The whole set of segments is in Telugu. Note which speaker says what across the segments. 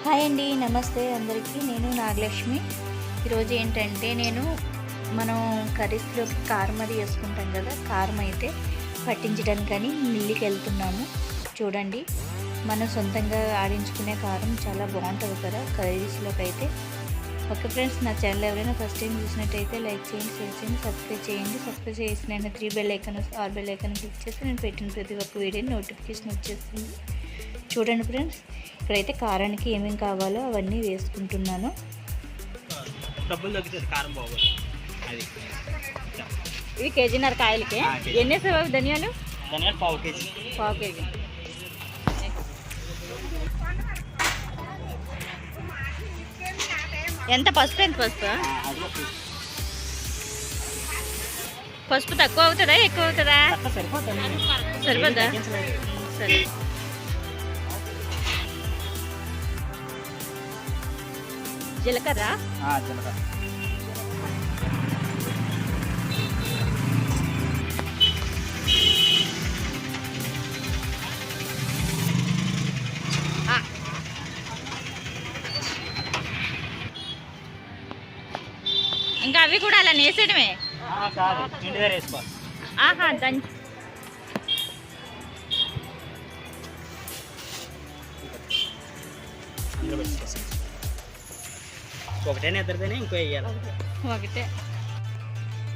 Speaker 1: హాయ్ అండి, నమస్తే అందరికీ. నేను నాగలక్ష్మి. ఈరోజు ఏంటంటే మనం కర్రీస్లోకి కారం అది వేసుకుంటాం కదా, కారం అయితే పట్టించడానికని మిల్లుకి వెళ్తున్నాము. చూడండి, మనం సొంతంగా ఆడించుకునే కారం చాలా బాగుంటుంది కదా కర్రీస్లోకి అయితే. ఓకే ఫ్రెండ్స్, నా ఛానల్ ఎవరైనా ఫస్ట్ టైం చూసినట్టయితే లైక్ చేయండి, షేర్ చేయండి, సబ్స్క్రైబ్ చేయండి. సబ్స్క్రైబ్ చేసిన 3 bell icon or bell icon click చేస్తే నేను పెట్టిన ప్రతి ఒక్క వీడియోని నోటిఫికేషన్ వచ్చేస్తుంది. చూడండి ఫ్రెండ్స్, ఇక్కడైతే కారానికి ఏమేమి కావాలో అవన్నీ వేసుకుంటున్నాను. ఇవి కేజీన్నర కాయలకి ఎన్ని వేసావు? ధనియాలు పావు కేజీ. ఎంత పసుపు? పసుపు తక్కువ అవుతుందా ఎక్కువ అవుతుందా? సరిపోద్దా? సరే. జీలకర్ర ఇంకా అవి కూడా అలా నేసేయడమే. ఆహా, దంచి ఒకటే.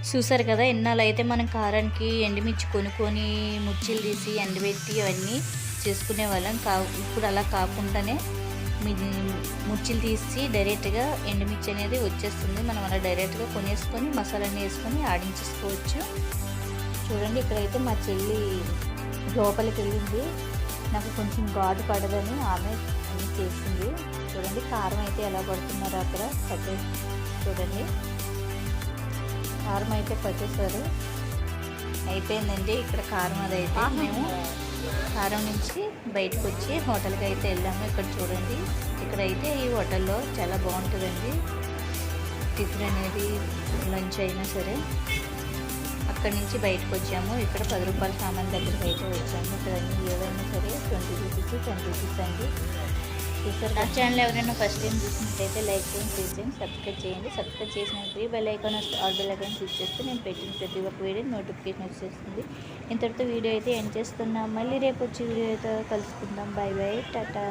Speaker 1: చూసారు కదా, ఇన్నాళ్ళు అయితే మనం కారానికి ఎండుమిర్చి కొనుక్కొని ముచ్చిలు తీసి ఎండబెట్టి అవన్నీ చేసుకునే వాళ్ళం. ఇప్పుడు అలా కాకుండానే ముచ్చిలు తీసి డైరెక్ట్గా ఎండుమిర్చి అనేది వచ్చేస్తుంది. మనం అలా డైరెక్ట్గా కొనేసుకొని మసాలాని వేసుకొని ఆడించేసుకోవచ్చు. చూడండి, ఇక్కడైతే మా చెల్లి లోపలికి వెళ్ళింది. నాకు కొంచెం ఘాటు పడదని ఆమె అన్నీ చేసింది. చూడండి, కారం అయితే ఎలా పడుతున్నారో అక్కడ చూడండి, కారం అయితే పట్టేశారు. అయిపోయిందండి ఇక్కడ కారం. అదైతే మేము కారం నుంచి బయటకు వచ్చి హోటల్కి అయితే వెళ్ళాము. ఇక్కడ చూడండి, ఇక్కడైతే ఈ హోటల్లో చాలా బాగుంటుందండి టిఫిన్ అనేది, లంచ్ అయినా సరే. అక్కడి నుంచి బయటకు వచ్చాము. ఇక్కడ 10 రూపాయల సామాన్ దగ్గరికి అయితే వచ్చాము. ఇక్కడ అన్ని ఏవైనా సరే 20 రూపీస్, 10 రూపీస్ అండి. చూసారు, నా ఛానల్ ఎవరైనా ఫస్ట్ టైం చూసినట్టయితే లైక్ చేయండి, షేర్ చేయండి, సబ్స్క్రైబ్ చేయండి. సబ్స్క్రైబ్ చేసిన 3 bell icon or bell icon click చేస్తే నేను పెట్టిన ప్రతి ఒక్క వీడియో నోటిఫికేషన్ వచ్చేస్తుంది. ఇంతటితో వీడియో అయితే ఎండ్ చేస్తున్నాం. మళ్ళీ రేపు వచ్చి వీడియో అయితే కలుసుకుందాం. Bye bye, Tata.